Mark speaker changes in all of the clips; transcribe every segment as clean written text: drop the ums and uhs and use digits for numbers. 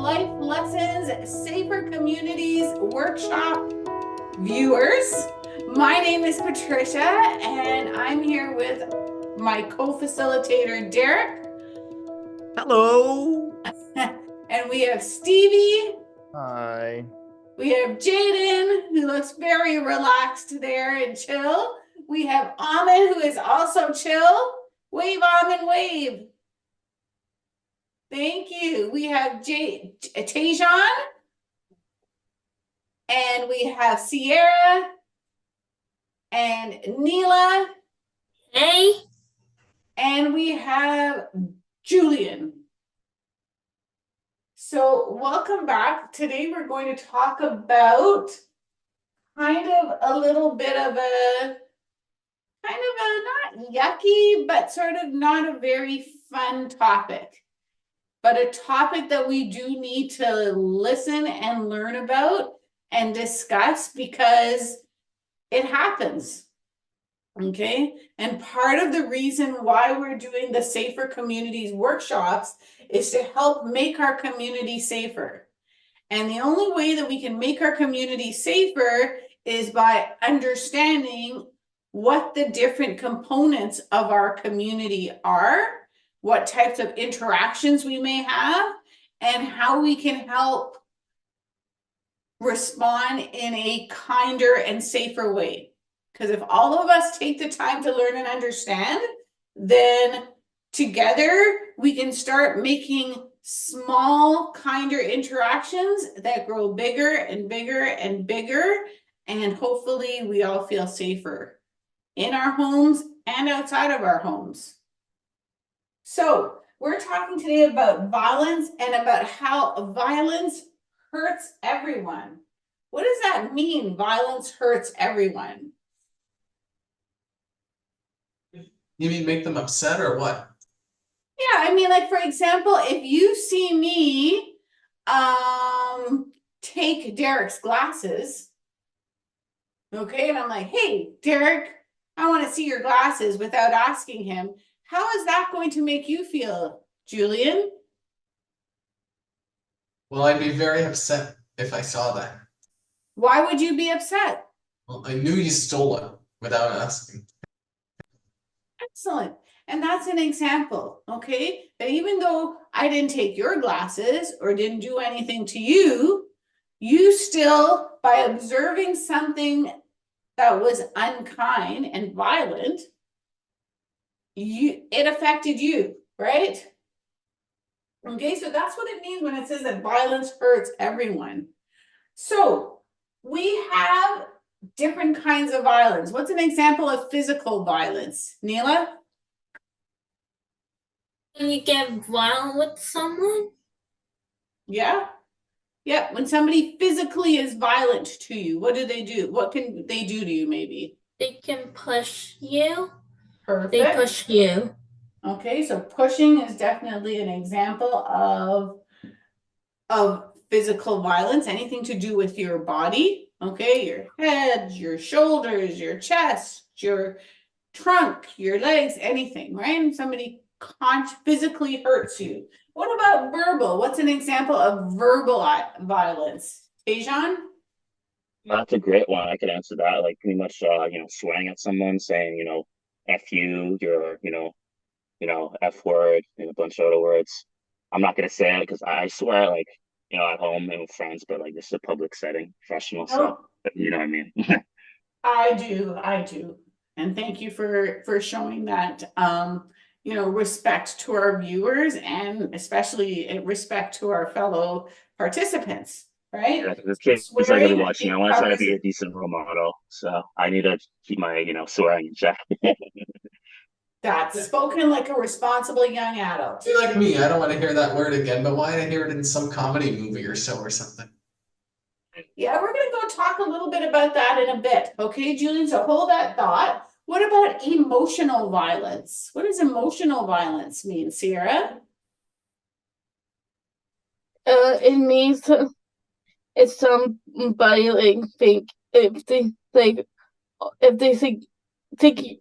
Speaker 1: Life Lessons, Safer Communities workshop viewers. My name is Patricia, and I'm here with my co-facilitator, Derek.
Speaker 2: Hello.
Speaker 1: And we have Stevie.
Speaker 2: Hi.
Speaker 1: We have Jaden, who looks very relaxed there and chill. We have Amin, who is also chill. Wave, Amin, wave. Thank you. We have Tajon. And we have Sierra and Neela.
Speaker 3: Hey.
Speaker 1: And we have Julian. So welcome back. Today we're going to talk about kind of a little bit of a not yucky, but sort of not a very fun topic, but a topic that we do need to listen and learn about and discuss because it happens. Okay. And part of the reason why we're doing the Safer Communities workshops is to help make our community safer. And the only way that we can make our community safer is by understanding what the different components of our community are, what types of interactions we may have, and how we can help respond in a kinder and safer way. Because if all of us take the time to learn and understand, then together we can start making small, kinder interactions that grow bigger and bigger and bigger. And hopefully we all feel safer in our homes and outside of our homes. So we're talking today about violence and about how violence hurts everyone. What does that mean? Violence hurts everyone.
Speaker 4: You mean make them upset or what?
Speaker 1: Yeah, I mean, like, for example, if you see me take Derek's glasses, okay, and I'm like, hey, Derek, I want to see your glasses without asking him, how is that going to make you feel, Julian?
Speaker 4: Well, I'd be very upset if I saw that.
Speaker 1: Why would you be upset?
Speaker 4: Well, I knew you stole it without asking.
Speaker 1: Excellent. And that's an example, okay? That even though I didn't take your glasses or didn't do anything to you, you still, by observing something that was unkind and violent, it affected you, right? Okay, so that's what it means when it says that violence hurts everyone. So we have different kinds of violence. What's an example of physical violence? Neela?
Speaker 3: When you get violent with someone?
Speaker 1: Yeah. Yeah. When somebody physically is violent to you, what do they do? What can they do to you, maybe?
Speaker 3: They can push you.
Speaker 1: Perfect.
Speaker 3: They push you.
Speaker 1: Okay, so pushing is definitely an example of physical violence, anything to do with your body, okay, your head, your shoulders, your chest, your trunk, your legs, anything, right? And somebody physically hurts you. What about verbal? What's an example of verbal violence? Tajon?
Speaker 5: That's a great one. I could answer that. Like pretty much, swearing at someone, saying, F you, you're, F word, and a bunch of other words. I'm not gonna say it because I swear, like, at home and with friends, but like this is a public setting, professional stuff. You know what I mean?
Speaker 1: I do. And thank you for showing that respect to our viewers and especially respect to our fellow participants, right?
Speaker 5: Yeah, the kids are gonna be watching. I want to try to be a decent role model, so I need to keep my, swearing in check.
Speaker 1: That's spoken like a responsible young adult.
Speaker 4: Be like me, I don't want to hear that word again, but why did I hear it in some comedy movie or so or something?
Speaker 1: Yeah, we're going to go talk a little bit about that in a bit. Okay, Julian, so hold that thought. What about emotional violence? What does emotional violence mean, Sierra?
Speaker 6: It means if somebody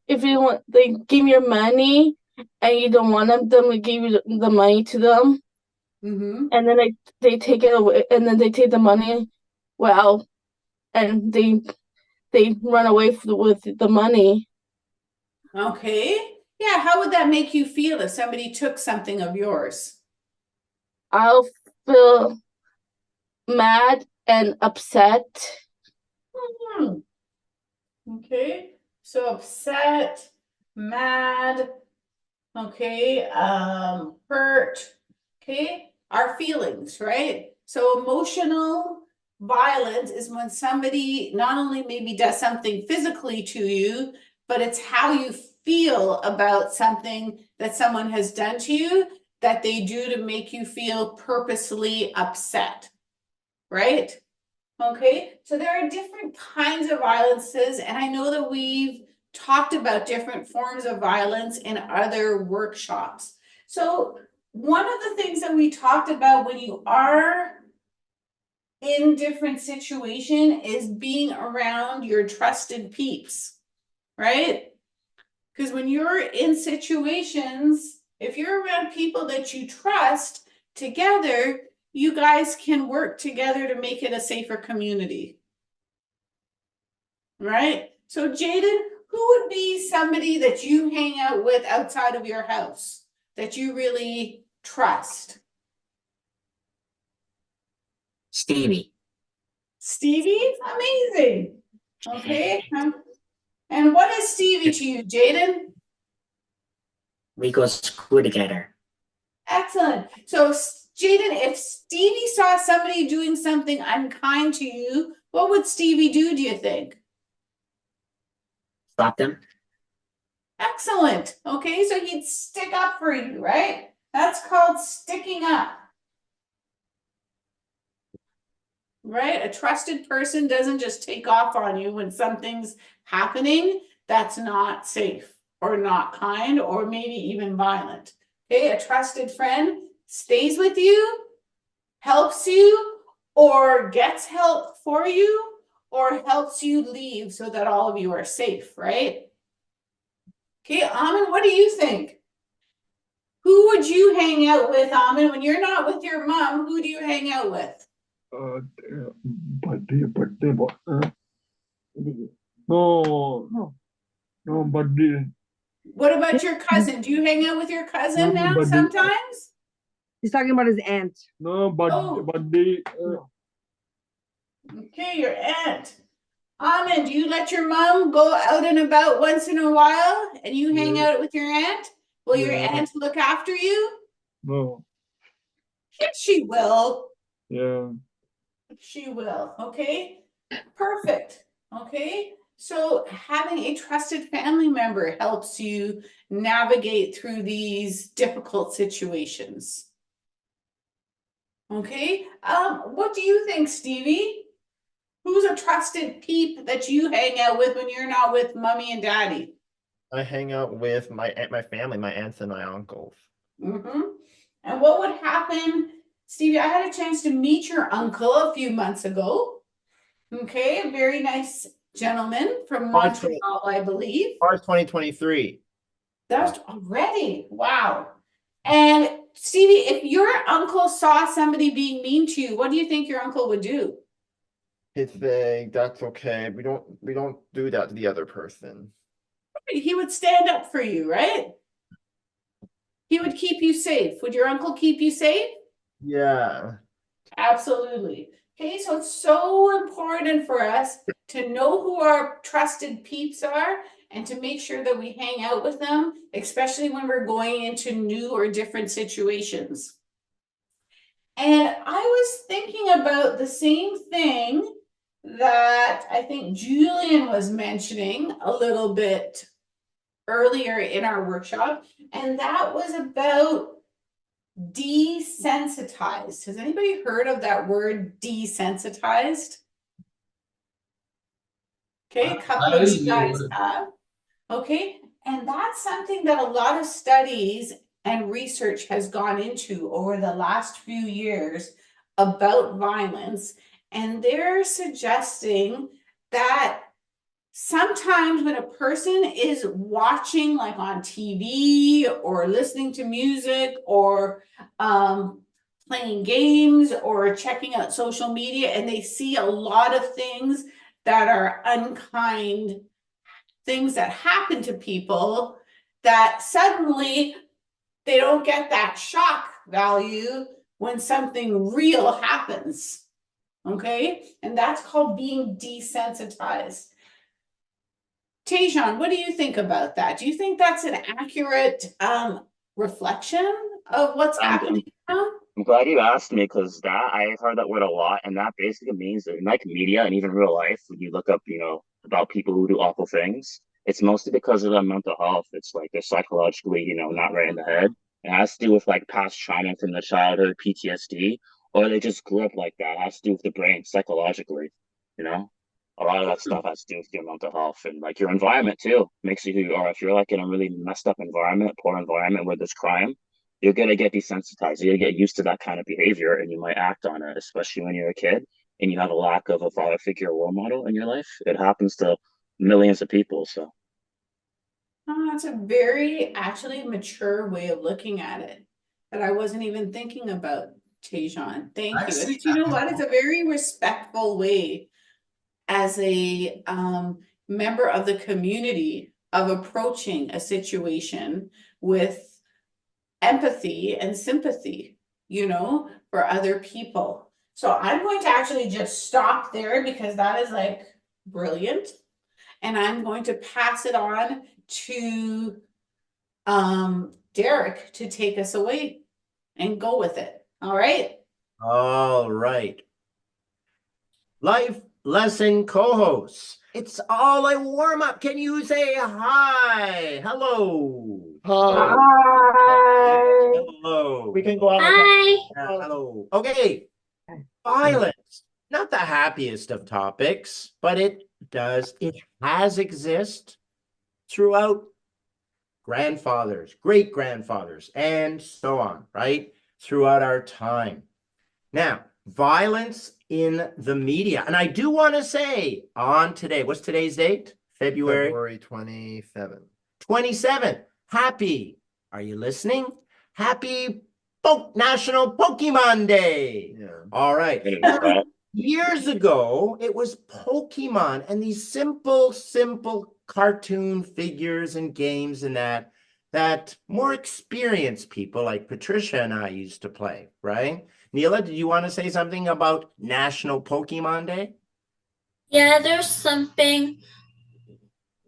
Speaker 6: if they give you money and you don't want them to give you the money to them,
Speaker 1: Mm-hmm.
Speaker 6: and then they take it away, and then they take the money, well, and they run away with the money.
Speaker 1: Okay. Yeah, how would that make you feel if somebody took something of yours?
Speaker 6: I'll feel mad and upset.
Speaker 1: Hmm. Okay. So upset, mad, okay, hurt, okay, our feelings, right? So emotional violence is when somebody not only maybe does something physically to you, but it's how you feel about something that someone has done to you that they do to make you feel purposely upset, right? Okay, so there are different kinds of violences, and I know that we've talked about different forms of violence in other workshops. So one of the things that we talked about when you are in different situation is being around your trusted peeps, right? Because when you're in situations, if you're around people that you trust together, you guys can work together to make it a safer community. Right? So, Jaden, who would be somebody that you hang out with outside of your house that you really trust?
Speaker 2: Stevie.
Speaker 1: Stevie? Amazing. Okay. And what is Stevie to you, Jaden?
Speaker 2: We go to school together.
Speaker 1: Excellent. So, Jaden, if Stevie saw somebody doing something unkind to you, what would Stevie do you think?
Speaker 2: Stop them.
Speaker 1: Excellent. Okay, so he'd stick up for you, right? That's called sticking up. Right? A trusted person doesn't just take off on you when something's happening that's not safe or not kind or maybe even violent. Okay, a trusted friend stays with you, helps you, or gets help for you, or helps you leave so that all of you are safe, right? Okay, Amin, what do you think? Who would you hang out with, Amin? When you're not with your mom, who do you hang out with?
Speaker 7: Birthday boy. No, birthday.
Speaker 1: What about your cousin? Do you hang out with your cousin now
Speaker 7: Birthday.
Speaker 1: sometimes?
Speaker 8: He's talking about his aunt.
Speaker 7: No,
Speaker 1: Oh.
Speaker 7: birthday.
Speaker 1: Okay, your aunt. Amin, do you let your mom go out and about once in a while and you hang
Speaker 7: Yeah.
Speaker 1: out with your aunt? Will your
Speaker 7: Yeah.
Speaker 1: aunt look after you?
Speaker 7: No.
Speaker 1: Yes, she will.
Speaker 7: Yeah.
Speaker 1: She will. Okay. Perfect. Okay. So having a trusted family member helps you navigate through these difficult situations. Okay. What do you think, Stevie? Who's a trusted peep that you hang out with when you're not with mommy and daddy?
Speaker 9: I hang out with my family, my aunts and my uncles.
Speaker 1: Mm-hmm. And what would happen, Stevie? I had a chance to meet your uncle a few months ago. Okay, a very nice gentleman from Montreal, I believe.
Speaker 9: March 2023.
Speaker 1: That's already wow. And Stevie, if your uncle saw somebody being mean to you, what do you think your uncle would do?
Speaker 9: He'd say, "That's okay. We don't do that to the other person."
Speaker 1: He would stand up for you, right? He would keep you safe. Would your uncle keep you safe?
Speaker 9: Yeah.
Speaker 1: Absolutely. Okay, so it's so important for us to know who our trusted peeps are and to make sure that we hang out with them, especially when we're going into new or different situations. And I was thinking about the same thing that I think Julian was mentioning a little bit earlier in our workshop, and that was about desensitized. Has anybody heard of that word desensitized? Okay, a couple
Speaker 4: That
Speaker 1: of
Speaker 4: is
Speaker 1: you
Speaker 4: a new
Speaker 1: guys
Speaker 4: word.
Speaker 1: have. Okay, and that's something that a lot of studies and research has gone into over the last few years about violence. And they're suggesting that sometimes when a person is watching like on TV or listening to music or playing games or checking out social media, and they see a lot of things that are unkind things that happen to people, that suddenly they don't get that shock value when something real happens. Okay, and that's called being desensitized. Tejan, what do you think about that? Do you think that's an accurate reflection of what's
Speaker 5: I'm,
Speaker 1: happening now?
Speaker 5: I'm glad you asked me because that I've heard that word a lot, and that basically means that in like media and even real life, when you look up, about people who do awful things, it's mostly because of their mental health. It's like they're psychologically, not right in the head. It has to do with like past trauma from their childhood, PTSD, or they just grew up like that. It has to do with the brain psychologically, you know? A lot of that stuff has to do with your mental health and like your environment too. Makes you who you are. If you're like in a really messed up environment, poor environment where there's crime, you're gonna get desensitized. You're gonna get used to that kind of behavior, and you might act on it, especially when you're a kid and you have a lack of a father figure or role model in your life. It happens to millions of people. So
Speaker 1: Oh, that's a very actually mature way of looking at it that I wasn't even thinking about, Tejan. Thank
Speaker 4: I've
Speaker 1: you.
Speaker 4: seen
Speaker 1: And you
Speaker 4: that
Speaker 1: know what? It's
Speaker 4: before.
Speaker 1: a very respectful way as a member of the community of approaching a situation with empathy and sympathy, for other people. So I'm going to actually just stop there because that is like brilliant. And I'm going to pass it on to Derek to take us away and go with it. All right.
Speaker 10: All right. Life lesson co-hosts. It's all a warm-up. Can you say hi? Hello.
Speaker 9: Hi.
Speaker 10: Hello.
Speaker 9: We can go on.
Speaker 3: Hi.
Speaker 10: Hello. Okay. Violence. Not the happiest of topics, but it has exist throughout grandfathers, great grandfathers, and so on, right? Throughout our time. Now, violence in the media. And I do want to say on today, what's today's date?
Speaker 9: February 27th.
Speaker 10: 27th. Happy, are you listening? Happy National Pokemon Day.
Speaker 9: Yeah.
Speaker 10: All right.
Speaker 5: I didn't know that.
Speaker 10: Years ago, it was Pokemon and these simple cartoon figures and games and that more experienced people like Patricia and I used to play, right? Neela, did you want to say something about National Pokemon Day?
Speaker 3: Yeah, there's something.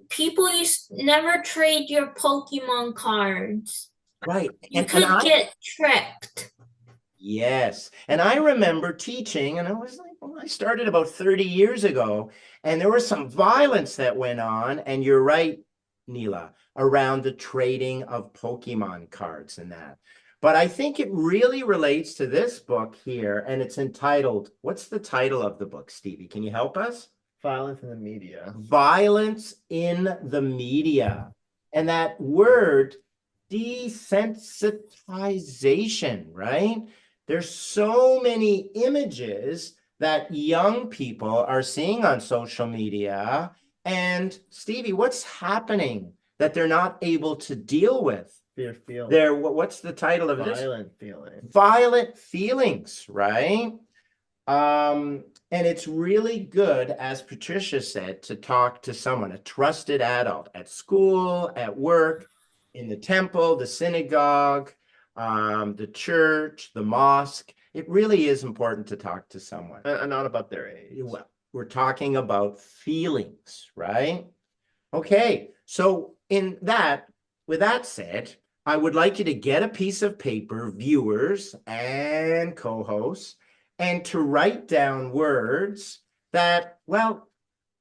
Speaker 3: People used never trade your Pokemon cards.
Speaker 10: Right.
Speaker 3: You
Speaker 10: And
Speaker 3: could
Speaker 10: I,
Speaker 3: get tricked.
Speaker 10: yes. And I remember teaching, and I was like, well, I started about 30 years ago, and there was some violence that went on. And you're right, Neela, around the trading of Pokemon cards and that. But I think it really relates to this book here, and it's entitled, what's the title of the book, Stevie? Can you help us?
Speaker 9: Violence in the media.
Speaker 10: Violence in the media. And that word, desensitization, right? There's so many images that young people are seeing on social media. And Stevie, what's happening that they're not able to deal with? What's the title of this?
Speaker 9: Violent feelings.
Speaker 10: Violent feelings, right? And it's really good, as Patricia said, to talk to someone, a trusted adult at school, at work, in the temple, the synagogue, the church, the mosque. It really is important to talk to someone.
Speaker 9: And not about their age.
Speaker 10: Well, we're talking about feelings, right? Okay, so with that said, I would like you to get a piece of paper, viewers and co-hosts, and to write down words that, well,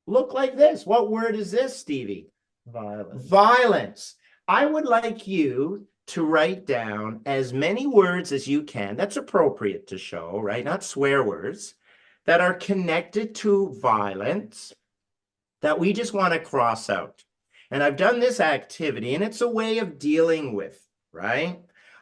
Speaker 10: look like this. What word is this, Stevie?
Speaker 9: Violence.
Speaker 10: Violence. I would like you to write down as many words as you can. That's appropriate to show, right? Not swear words that are connected to violence that we just want to cross out. And I've done this activity, and it's a way of dealing with, right?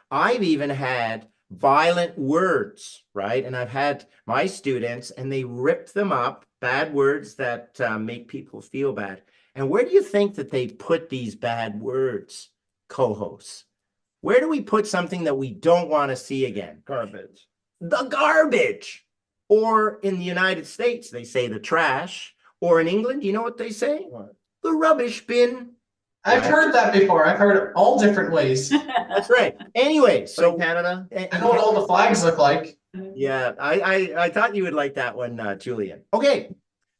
Speaker 10: I've even had violent words, right? And I've had my students, and they rip them up, bad words that make people feel bad. And where do you think that they put these bad words, co-hosts? Where do we put something that we don't want to see again?
Speaker 9: Garbage.
Speaker 10: the garbage. Or in the United States, they say the trash. Or in England, you know what they say?
Speaker 9: What?
Speaker 10: The rubbish bin.
Speaker 4: I've heard that before. I've heard it all different ways.
Speaker 10: That's right. Anyway,
Speaker 9: So
Speaker 10: so
Speaker 9: Canada,
Speaker 4: I know what all the flags look like.
Speaker 10: yeah, I thought you would like that one, Julian. Okay,
Speaker 4: That's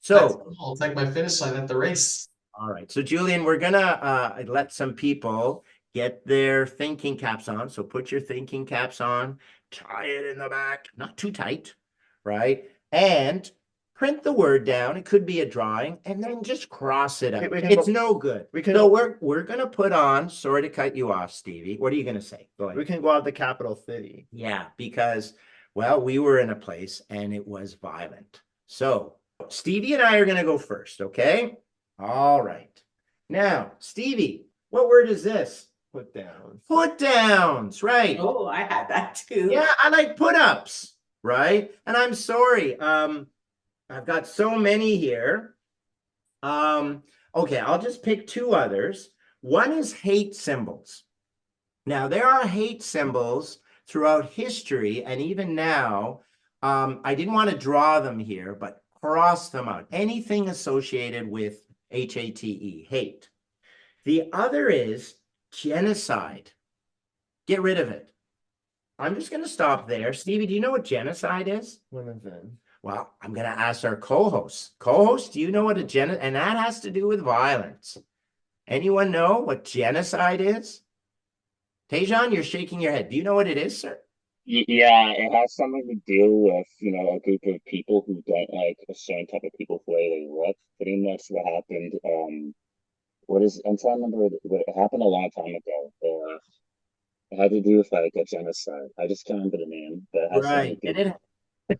Speaker 10: so
Speaker 4: cool. It's like my finish line at the race.
Speaker 10: all right, so Julian, we're gonna let some people get their thinking caps on. So put your thinking caps on, tie it in the back, not too tight, right? And print the word down. It could be a drawing, and then just cross it out.
Speaker 9: we can
Speaker 10: It's
Speaker 9: go-
Speaker 10: no good.
Speaker 9: we can
Speaker 10: So
Speaker 9: go-
Speaker 10: we're gonna put on. Sorry to cut you off, Stevie. What are you gonna say? Go ahead.
Speaker 9: we can go out the capital city.
Speaker 10: Yeah, because, well, we were in a place and it was violent. So Stevie and I are going to go first, okay? All right. Now, Stevie, what word is this?
Speaker 9: Put down.
Speaker 10: Put downs, right?
Speaker 1: Oh, I had that too.
Speaker 10: Yeah, I like put ups, right? And I'm sorry, I've got so many here. Okay, I'll just pick two others. One is hate symbols. Now, there are hate symbols throughout history, and even now, I didn't want to draw them here, but cross them out. Anything associated with H-A-T-E, hate. The other is genocide. Get rid of it. I'm just going to stop there. Stevie, do you know what genocide is?
Speaker 9: What is it?
Speaker 10: Well, I'm going to ask our co-host. Co-host, do you know what a genocide, and that has to do with violence. Anyone know what genocide is? Tejan, you're shaking your head. Do you know what it is, sir?
Speaker 5: Yeah, it has something to do with, a group of people who don't like a certain type of people for the way they look. Pretty much what happened. I'm trying to remember what happened a long time ago. It had to do with like a genocide. I just can't remember the name, but it has something
Speaker 10: Right.
Speaker 5: to do
Speaker 10: And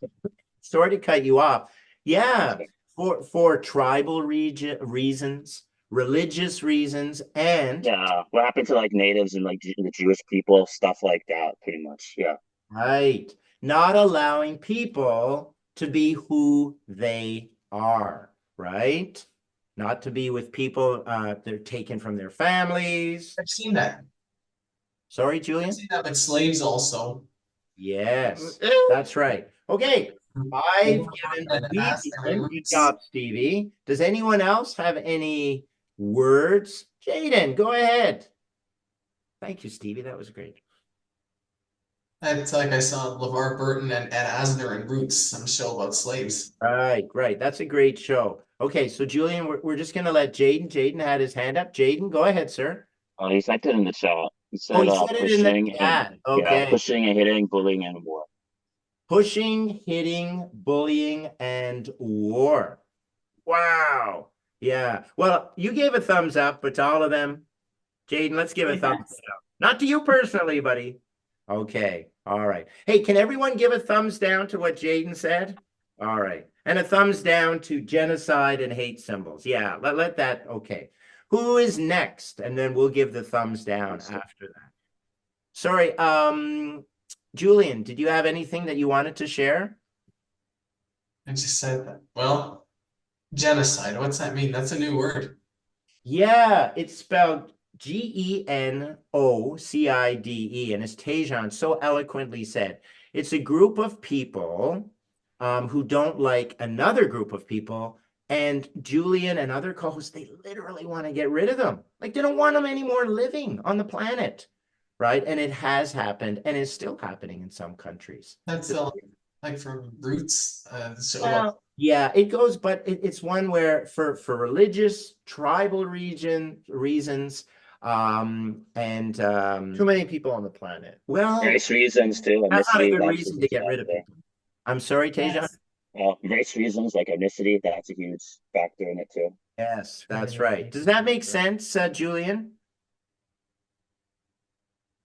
Speaker 10: sorry to cut you off. Yeah,
Speaker 5: Okay.
Speaker 10: for tribal reasons, religious reasons, and
Speaker 5: Yeah, what happened to like natives and like the Jewish people, stuff like that, pretty much. Yeah.
Speaker 10: right, not allowing people to be who they are, right? Not to be with people they're taken from their families.
Speaker 4: I've seen that.
Speaker 10: Sorry,
Speaker 4: I've
Speaker 10: Julian?
Speaker 4: seen that with slaves also.
Speaker 10: Yes, that's right. Okay, I've given good job, Stevie. Does anyone else have any words? Jaden, go ahead. Thank you, Stevie. That was great.
Speaker 4: It's like I saw LeVar Burton and Ed Asner in Roots, some show about slaves.
Speaker 10: Right. That's a great show. Okay, so Julian, we're just gonna let Jaden. Jaden had his hand up. Jaden, go ahead, sir.
Speaker 5: Oh, he sent it in the chat. He said,
Speaker 10: Oh, he said it in the
Speaker 5: pushing
Speaker 10: chat.
Speaker 5: and
Speaker 10: Okay.
Speaker 5: yeah, pushing and hitting, bullying and war.
Speaker 10: Pushing, hitting, bullying, and war. Wow. Yeah. Well, you gave a thumbs up, but to all of them, Jaden, let's give a thumbs up. Not to you personally, buddy. Okay. All right. Hey, can everyone give a thumbs down to what Jaden said? All right. And a thumbs down to genocide and hate symbols. Yeah, let that, okay. Who is next? And then we'll give the thumbs down after that. Sorry, Julian, did you have anything that you wanted to share?
Speaker 4: I just said that. Well, genocide. What's that mean? That's a new word.
Speaker 10: Yeah, it's spelled Genocide, and as Tejan so eloquently said, it's a group of people who don't like another group of people, and Julian and other co-hosts, they literally want to get rid of them. Like they don't want them anymore living on the planet, right? And it has happened and is still happening in some countries.
Speaker 4: That's like from Roots. So
Speaker 10: Well, yeah, it goes, but it's one where for religious, tribal reasons, and
Speaker 9: Too many people on the planet.
Speaker 10: well,
Speaker 5: Race reasons too.
Speaker 10: that's not a
Speaker 5: Ethnicity,
Speaker 10: good
Speaker 5: that's
Speaker 10: reason to get rid of people. I'm sorry, Tejan.
Speaker 1: Yes.
Speaker 5: Race reasons like ethnicity, that's a huge factor in it too.
Speaker 10: Yes, that's right. Does that make sense, Julian?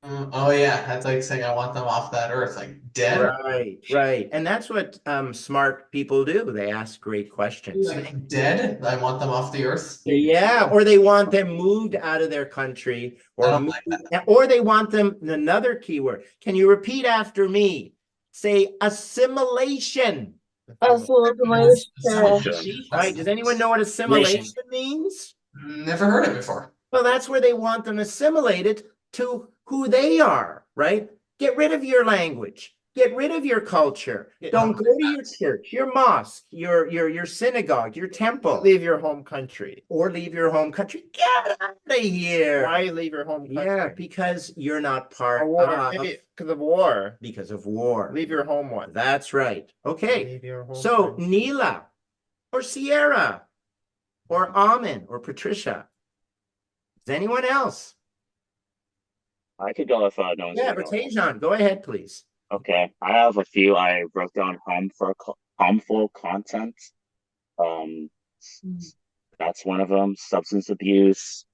Speaker 4: oh yeah, that's like saying I want them off that earth, like dead.
Speaker 10: Right. And that's what smart people do. They ask great questions.
Speaker 4: Like dead. I want them off the earth.
Speaker 10: Yeah, or they want them moved out of their country,
Speaker 4: I don't like
Speaker 10: or they want them, another keyword. Can you repeat after me? Say assimilation.
Speaker 6: Assimilation.
Speaker 10: Right. Does anyone know what assimilation means?
Speaker 4: Never heard it before.
Speaker 10: Well, that's where they want them assimilated to who they are, right? Get rid of your language. Get rid of your culture. Don't go to your church, your mosque, your synagogue, your temple,
Speaker 9: Leave your home country.
Speaker 10: or leave your home country. Get out of here.
Speaker 9: Why leave your home country?
Speaker 10: Yeah, because you're not part
Speaker 9: Or war,
Speaker 10: of,
Speaker 9: maybe because of war.
Speaker 10: because of war.
Speaker 9: Leave your home one.
Speaker 10: That's right. Okay.
Speaker 9: Leave your home
Speaker 10: So
Speaker 9: country.
Speaker 10: Neela or Sierra or Amin or Patricia. Is anyone else?
Speaker 5: I could go if no one's
Speaker 10: Yeah,
Speaker 5: gonna go.
Speaker 10: Ratejan, go ahead, please.
Speaker 5: Okay, I have a few. I wrote down harmful content. Um, that's one of them. Substance abuse,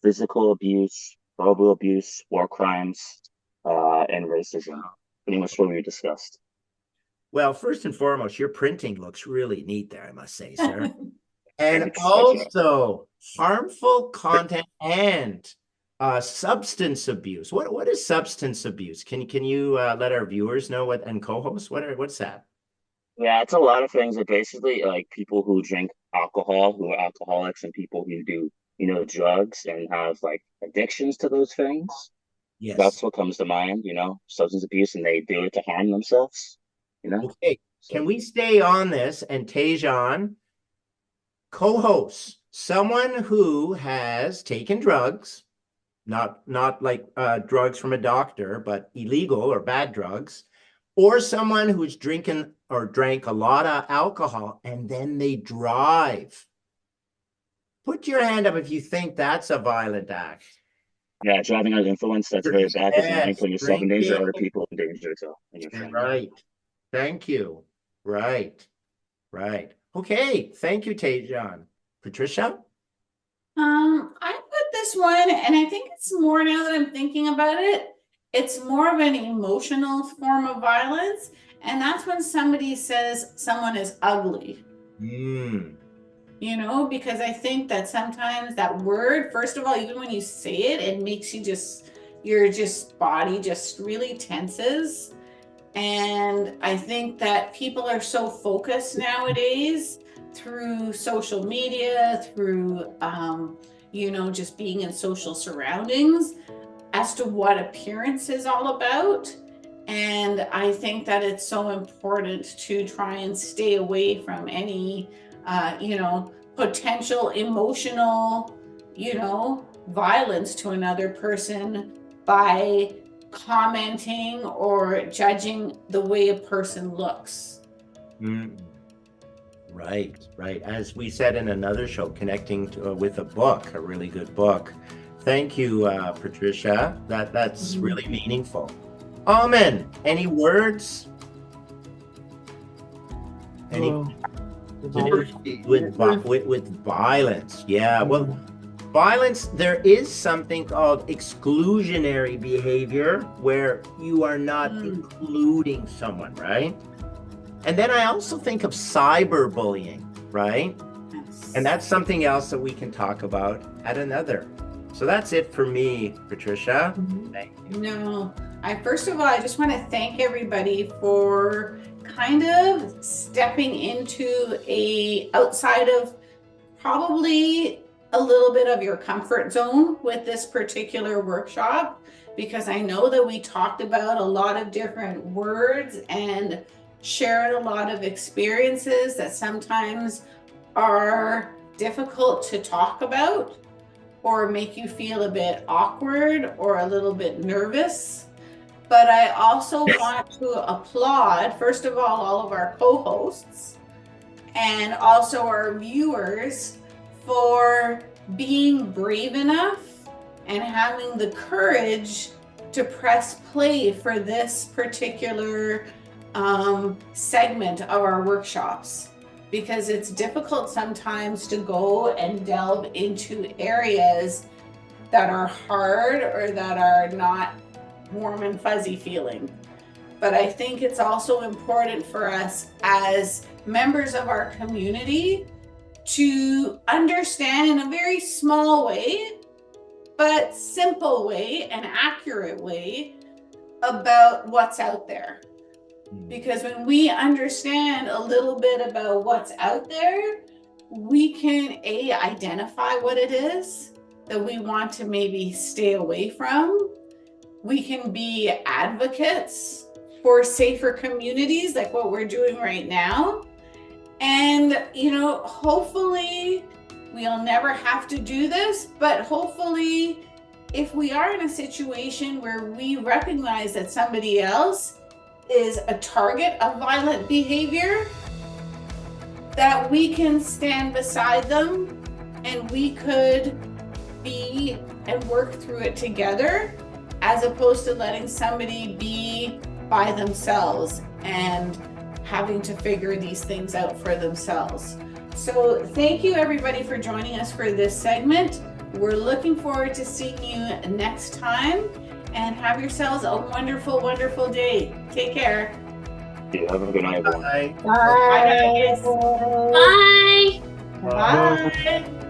Speaker 5: physical abuse, verbal abuse, war crimes, and racism. Pretty much what we discussed.
Speaker 10: Well, first and foremost, your printing looks really neat there, I must say, sir. And
Speaker 5: Thanks.
Speaker 10: also harmful content and substance abuse. What is substance abuse? Can you let our viewers know what, and co-hosts, what's that?
Speaker 5: Yeah, it's a lot of things. That basically like people who drink alcohol, who are alcoholics, and people who do, drugs and have like addictions to those things.
Speaker 10: Yes.
Speaker 5: That's what comes to mind, substance abuse, and they do it to harm themselves,
Speaker 10: Okay. Can we stay on this? And Tejan, co-hosts, someone who has taken drugs, not like drugs from a doctor, but illegal or bad drugs, or someone who's drinking or drank a lot of alcohol and then they drive. Put your hand up if you think that's a violent act.
Speaker 5: Yeah, driving under influence, that's very bad because you're putting yourself in danger,
Speaker 10: drinking.
Speaker 5: other people in danger too, and your family.
Speaker 10: Right. Thank you. Right. Okay. Thank you, Tejan. Patricia?
Speaker 1: I put this one, and I think it's more now that I'm thinking about it. It's more of an emotional form of violence, and that's when somebody says someone is ugly. Because I think that sometimes that word, first of all, even when you say it, it makes you your body just really tenses. And I think that people are so focused nowadays through social media, through, just being in social surroundings as to what appearance is all about. And I think that it's so important to try and stay away from any, potential emotional, violence to another person by commenting or judging the way a person looks.
Speaker 10: Right. As we said in another show, connecting with a book, a really good book. Thank you, Patricia. That's really meaningful. Amen. Any words? Any with violence? Yeah. Well, violence. There is something called exclusionary behavior where you are not including someone, right? And then I also think of cyberbullying, right? Yes. And that's something else that we can talk about at another. So that's it for me, Patricia. Thank you.
Speaker 1: No, first of all, I just want to thank everybody for kind of stepping into outside of probably a little bit of your comfort zone with this particular workshop, because I know that we talked about a lot of different words and shared a lot of experiences that sometimes are difficult to talk about or make you feel a bit awkward or a little bit nervous. But I also want to applaud, first of all of our co-hosts and also our viewers for being brave enough and having the courage to press play for this particular segment of our workshops, because it's difficult sometimes to go and delve into areas that are hard or that are not warm and fuzzy feeling. But I think it's also important for us as members of our community to understand in a very small way, but simple way and accurate way about what's out there. Because when we understand a little bit about what's out there, we can identify what it is that we want to maybe stay away from. We can be advocates for safer communities like what we're doing right now. And, you know, hopefully we'll never have to do this, but hopefully if we are in a situation where we recognize that somebody else is a target of violent behavior, that we can stand beside them and we could be and work through it together, as opposed to letting somebody be by themselves and having to figure these things out for themselves. So thank you everybody for joining us for this segment. We're looking forward to seeing you next time, and have yourselves a wonderful, wonderful day. Take care.
Speaker 5: Yeah, have a good night, everyone.
Speaker 10: Bye.
Speaker 1: Bye.
Speaker 3: Bye.
Speaker 1: Bye.